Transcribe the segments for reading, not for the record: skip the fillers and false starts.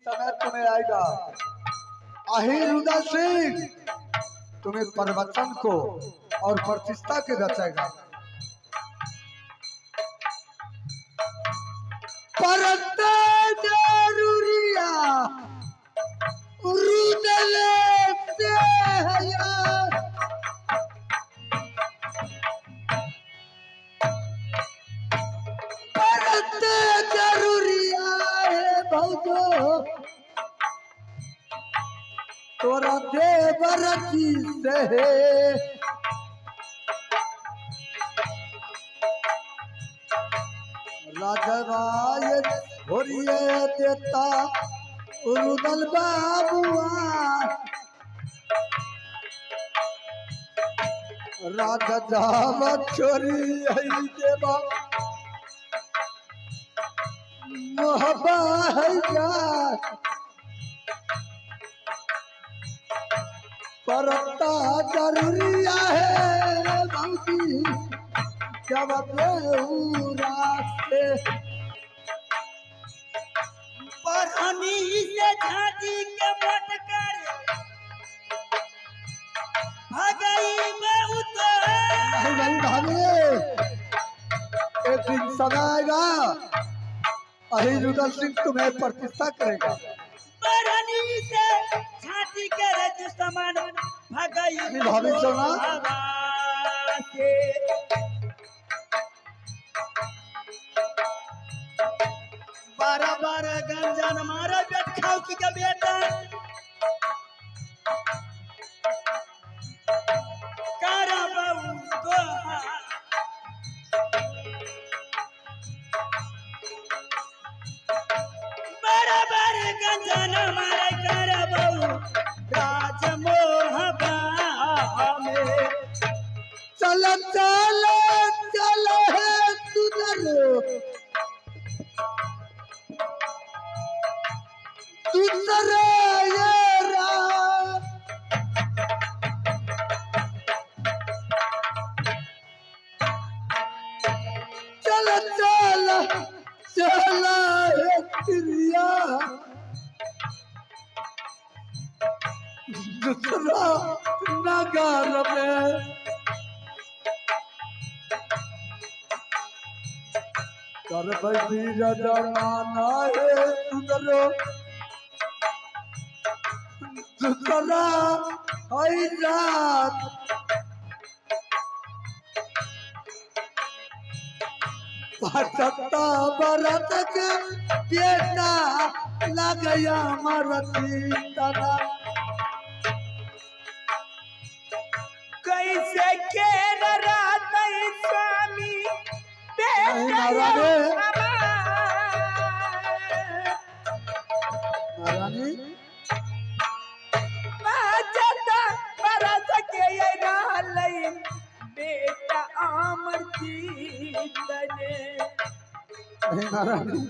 समय तुम्हें आएगा। अहिर उदय सिंह तुम्हें प्रवचन को और प्रतिष्ठा के रचेगा। परते जरूरिया रुदले से हया परते जरूरिया है भौजो तोरा देवर की से राजवाय होरिए देता रुदल बाबुआ राजा जावा छोरी है देवा मोहब्बा है यार परता जरूरिया है भौजी जब रास्ते परहनी से झांकी के मोट कर भगई में उतर नहीं भाभी एक दिन समय आएगा अहिर उदय सिंह तुम्हें प्रतिष्ठा करेगा। परहनी से झांकी के रज समान भगई भाभी सोना से 12 गंजन मारा बेट खाओ की का बेटा कारा बाबू तो बराबर गंजन मारा कारा बाबू राजमोह में चल चल चल है सुधरो सुधरो ये राम चल चल चल है क्रिया दूसरा नगर में कर बैठी जमाना है सुधरो दूसरा हई रात पचहत्ता बरत के बेटा लगया मरती तना कैसे के रात स्वामी नहीं महारानी महारानी बेटा आमर तने नहीं महारानी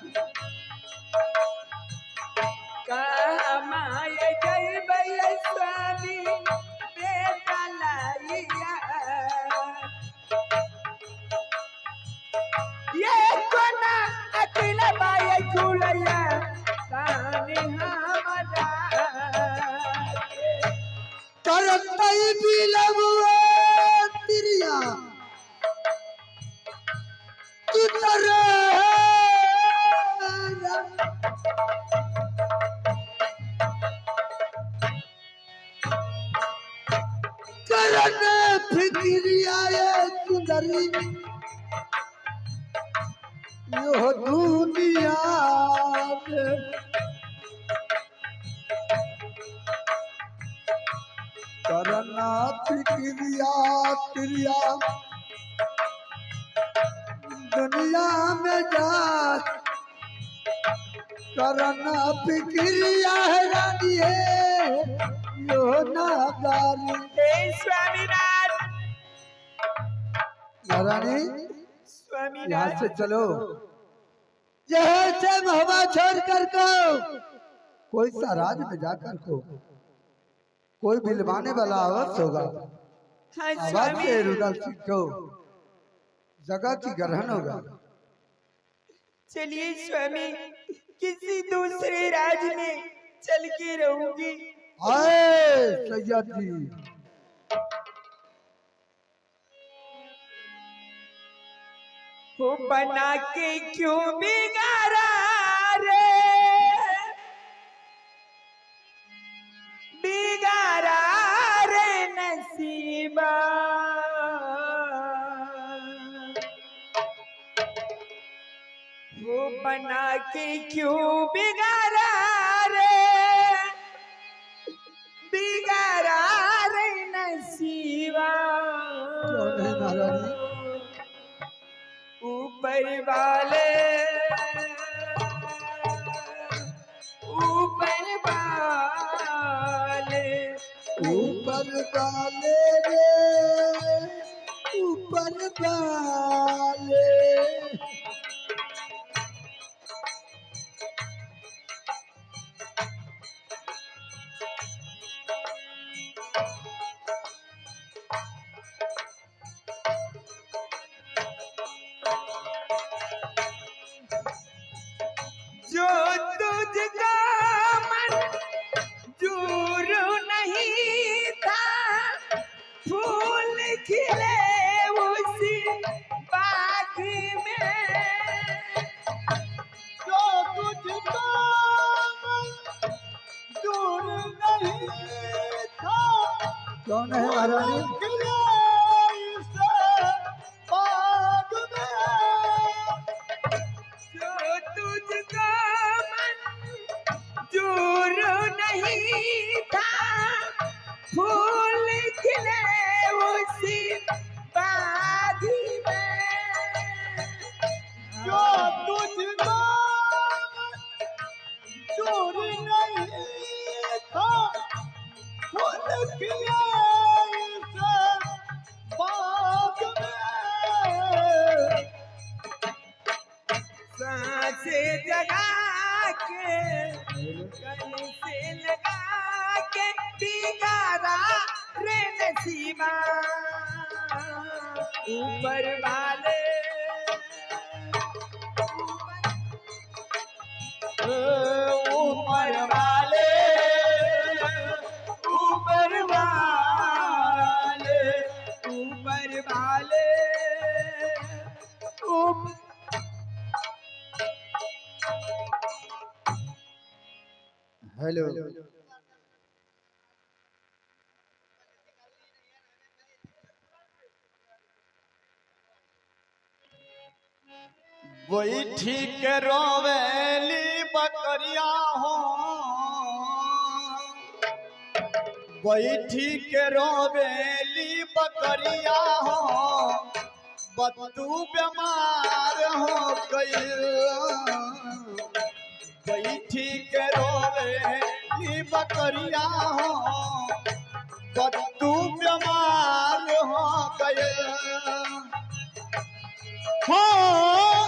कमाय जय स्वामी बेटा लाइया ये कोना अकेला बाय झूलैया ताने हमारा करतई बिलबुआ तिरिया तू तरे करने फिक्रिया ये सुंदरी यो दुनिया करना फिक्रिया तिरिया दुनिया में जा करना फिक्रिया है रानी है यो नागारी स्वामीनाथ महारानी स्वामीनाथ यहाँ से चलो यहाँ से हवा छोड़ कर को कोई सा राज में जाकर को कोई बिलवाने वाला अवश्य होगा। आवाज से रुदल सिंह को जगह की ग्रहण होगा। चलिए स्वामी किसी दूसरे राज में चल के रहूंगी। आए सैयदी, वो बना के क्यों बिगाड़ा रे, बिगाड़ा रे नसीबा। वो बना के क्यों बिगाड़ा रे, बिगाड़ा रे नसीबा। क्यों नहीं महारानी? ऊपर वाले, ऊपर वाले, ऊपर वाले रे, ऊपर वाले। जो तुझका मंजूर नहीं था, फूल खिले उसी बाग में। जो तुझका मंजूर नहीं था, क्यों नहीं महारानी? खिले इस बाग में। जो तुझको मंजूर नहीं था, फूल खिले उसी बाग में। जो तुझको मंजूर नहीं था, फूल खिले इस बाग में। सांसे जगा के, गले से लगा के, बिगाड़ा रे नसीबा। ऊपर वाले, ऊपर वाले, ऊपर वाले, ऊपर वाले, ऊपर। हेलो, वही ठीक रोवेली बकरिया हो, वही ठीक रोवेली बकरिया हो। बत्तू बीमार हो गई, वही ठीक रोवेली बकरिया हो। बत्तू बीमार हो गए। हाँ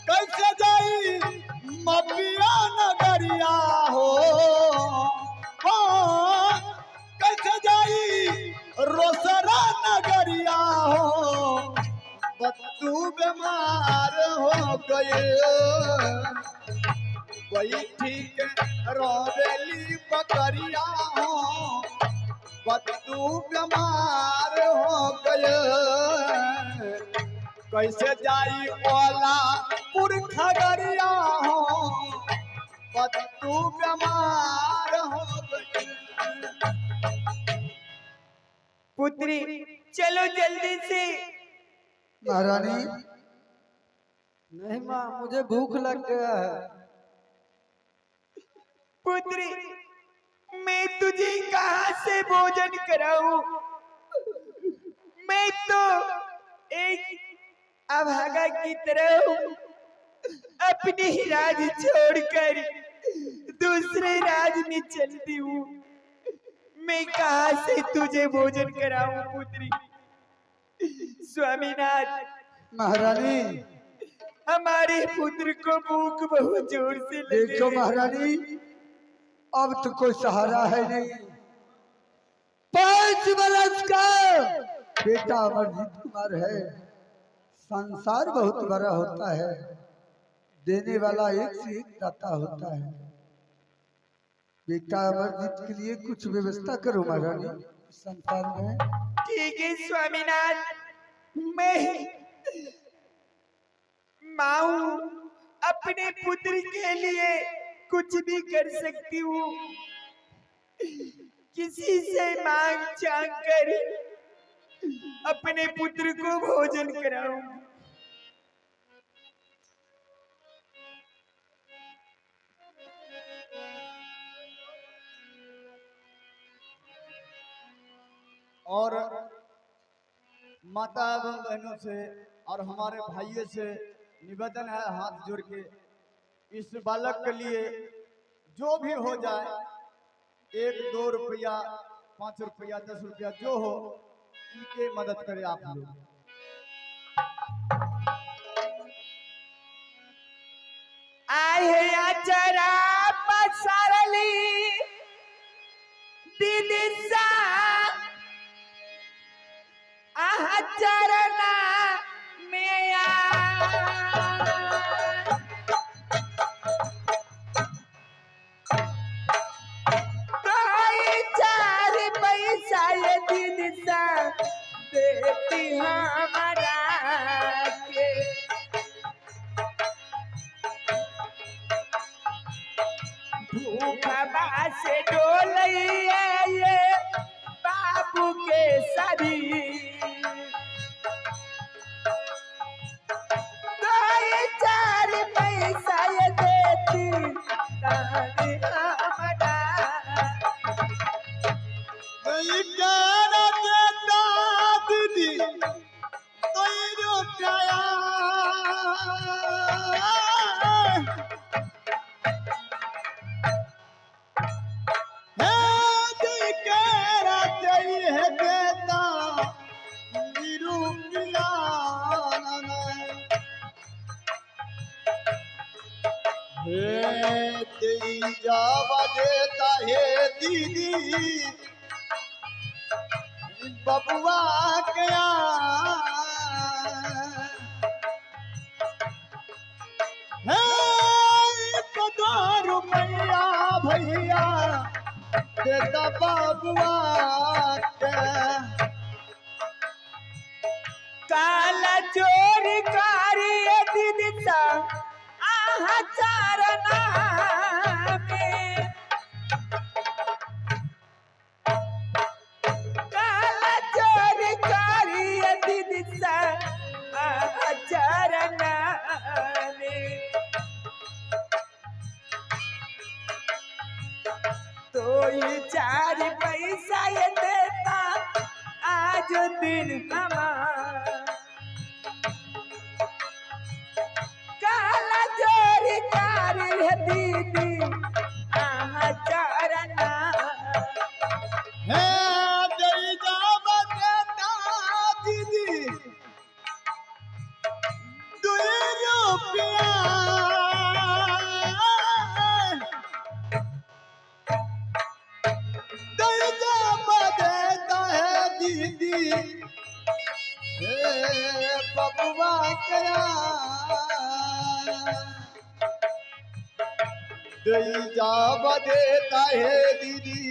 कैसे जाई मपिया नगरिया हो, हाँ कैसे जाई रोसरा नगरिया हो। बत्तू बीमार हो गए, वही ठीक रोवेली बकरिया हो। बत्तू बीमार हो गए, कैसे जाई ओला पुरखगरिया हो। बत्तू बीमार हो गए। पुत्री चलो जल्दी से। महारानी नहीं माँ, मुझे भूख लग गया है। पुत्री मैं तुझे कहाँ से भोजन कराऊं? मैं तो एक अभागा की तरह हूँ, अपने ही राज छोड़कर दूसरे राज में चलती हूँ। मैं कहाँ से तुझे भोजन कराऊं पुत्री? स्वामीनाथ महारानी हमारे पुत्र को भूख बहुत जोर से लगी। देखो महारानी, अब तो कोई सहारा है नहीं। 5 बरस का बेटा अमरजीत कुमार है। संसार बहुत बड़ा होता है, देने वाला एक से एक दाता होता है। बेटा अमरजीत के लिए कुछ व्यवस्था करो महारानी इस संसार में। ठीक है स्वामीनाथ, मैं माऊ अपने पुत्र के लिए कुछ भी कर सकती हूँ। किसी से मांग चांग कर अपने पुत्र को भोजन कराऊं। और माता एवं बहनों से और हमारे भाइयों से निवेदन है हाथ जोड़ के, इस बालक के लिए जो भी हो जाए, 1-2 रुपया, 5 रुपया, 10 रुपया जो हो, इनके मदद करें आप लोग। आहे आचरा पसारली दीदी सा चरना में चार पैसा ये दीदी सा देती हमारा के। भूखा बासे डोलैया ये बाबू के शरीर, चार पैसा ये देती तानी हमारा। दीदी जावा देता है दीदी बबुआ क्या है 1-2 रुपया भैया देता बबुआ क्या। काला चोरी कारी दीदी सा चारना में, काला चोरी कारी दीदी सा चारना में। तो ये 4 पैसा ये देता आज दिन हमारा। काला चोरी कारी दीदी चरना है दई जावा देता दीदी 2 रुपया दई जावा देता है दीदी बबुआ क्या दई जावा देता है दीदी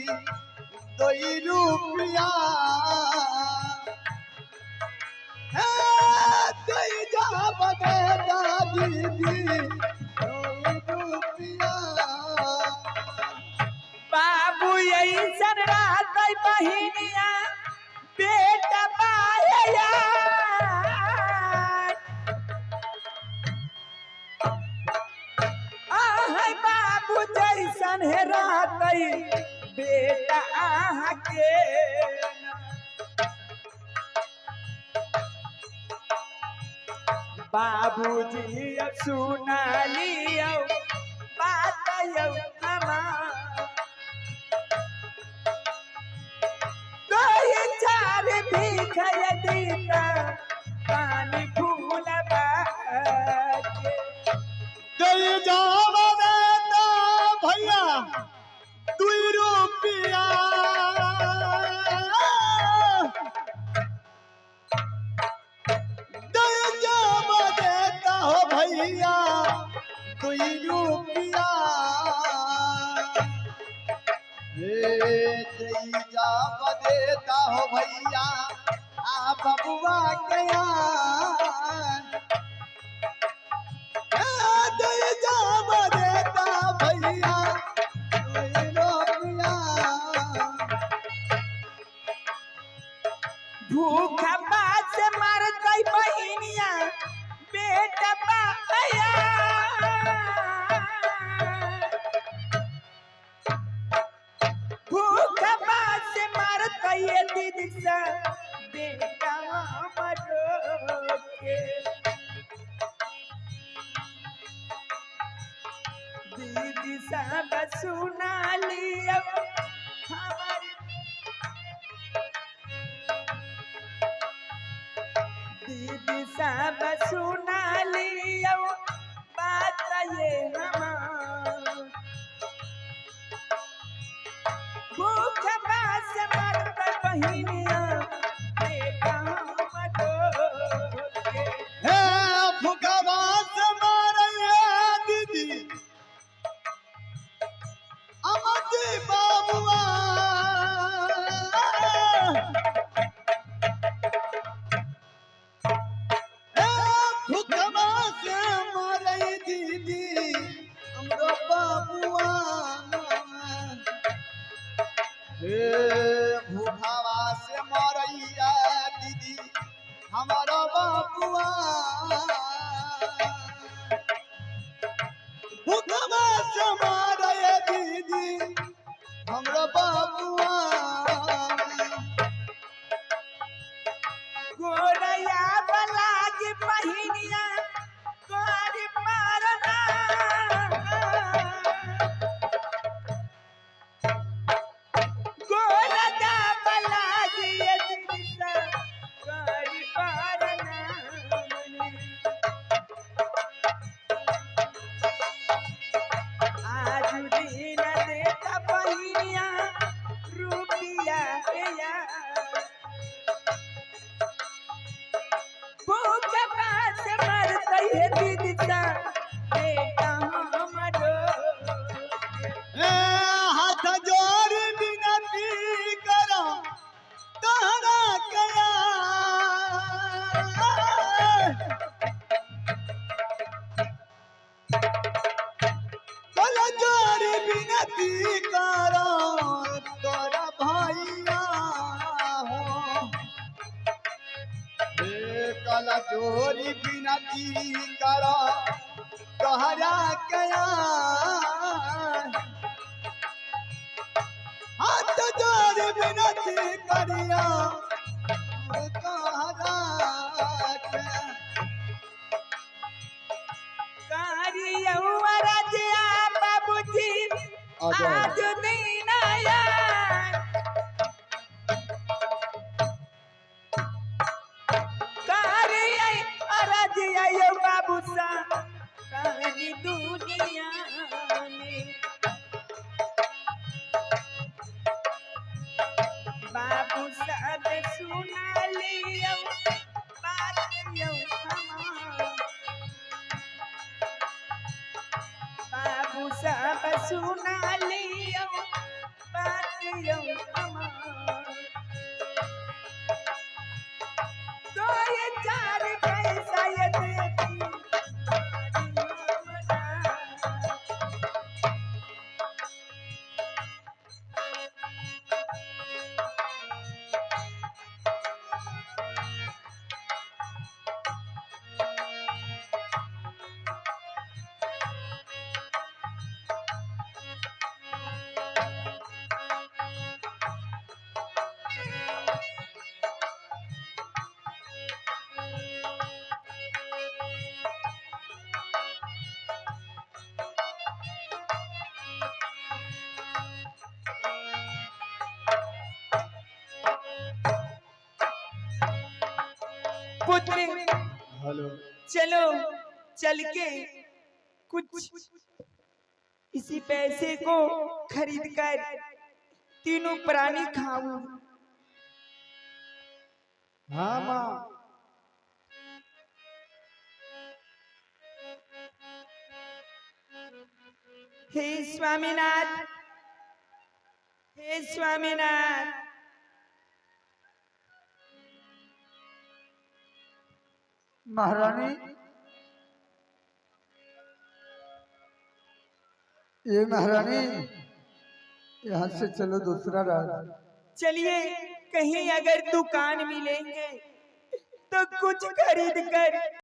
2 रुपया दई जावा देता दीदी 2 रुपया। बाबू यही सन रात बहिनिया बेटा पाया। बाबू जैसन है रात बेटा आहा के। बाबूजी सुना लियो बात यौ हमार। 4 भीख दीता पानी फूल बाके। दई जावा देता भैया 2 रुपया दई जावा देता हो भैया जा देता हो भैया आ बबुआ गया जा देता भैया भूखा बात से मर गई बहिनिया बेटा पाया भूखा बात से मर गई दीदी सा बेटा मरो के दीदी सब सुना लिया हमारी दीदी सब सुना लियो बात ये हमार भूख बास मरत बहिनिया बेटा मरो के भूखवा से मारे दीदी अमदी बाबुआ भूखवा से मारे दीदी हमरो बाबुआ भूखवा से मारैया दीदी हमारा बाबुआ भूखवा से मारे दीदी हमरा बाबुआ गोरया बलाज बहिनिया कर मारना गोरया बलाज ये दिशा कर मारना आज दिन देता बहिनिया रुपिया या भूख बास मरते है दीदी सा बेटा हमरो हाथ जोड़ विनती करो तहरा कया कल जोड़ विनती करो तोरा भैया हो कल जोड़ी विनती करो तोहरा कया हाथ जोड़ विनती करिया तोहरा कया कारियौ राजा बाबूजी आज दिन आया राजा बाबू सा कहानी दुनिया में बाबू सब सुना लियो बात यो हमार बाबू सब सुना लियो बात यो हमार तो ये चार पैसा ये देती पुत्र हेलो चलो चल के कुछ इसी पैसे को खरीद कर तीनों प्राणी खाऊं। हाँ माँ हे स्वामीनाथ हे स्वामीनाथ। महारानी, ये महारानी, यहाँ से चलो दूसरा राज। चलिए, कहीं अगर दुकान मिलेंगे तो कुछ खरीद कर